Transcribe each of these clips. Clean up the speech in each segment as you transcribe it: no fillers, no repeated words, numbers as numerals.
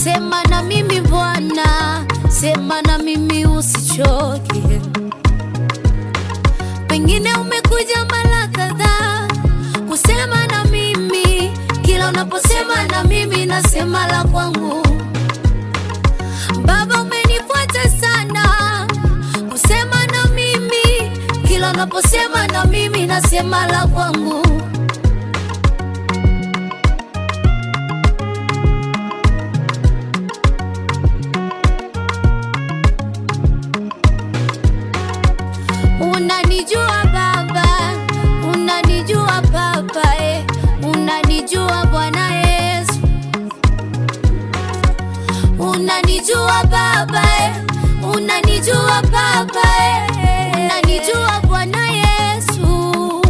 Sema na mimi Bwana, sema na mimi usichoke. Pengine umekuja mara kadhaa kusema na mimi, kila unaposema na mimi nasema la kwangu. Baba, umenifuata sana kusema na mimi, kila unaposema na mimi nasema la kwangu. Unanijua Baba, unanijua Baba, unanijua Bwana Yesu. Unanijua Baba, unanijua Baba, unanijua Bwana Yesu.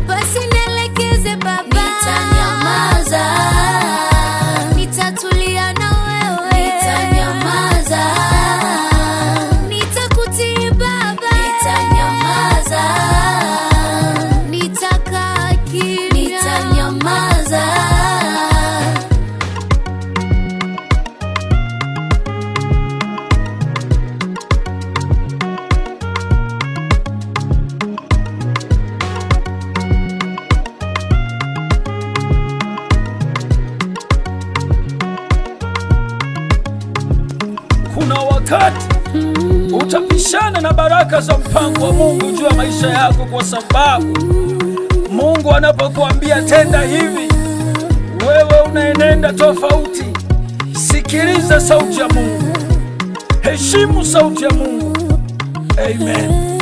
Basi nielekeze Baba, nitanyamaza, nitatulia na wewe, nitanyamaza, nitakutii Baba, nitanyamaza, nitakaa kimya, nitanyamaza. Kuna wakati utapishana na baraka za mpango wa Mungu juu ya maisha yako, kwa sababu Mungu anapokuambia tenda hivi, wewe unaenenda tofauti. Sikiliza sauti ya Mungu, heshimu sauti ya Mungu. Amen.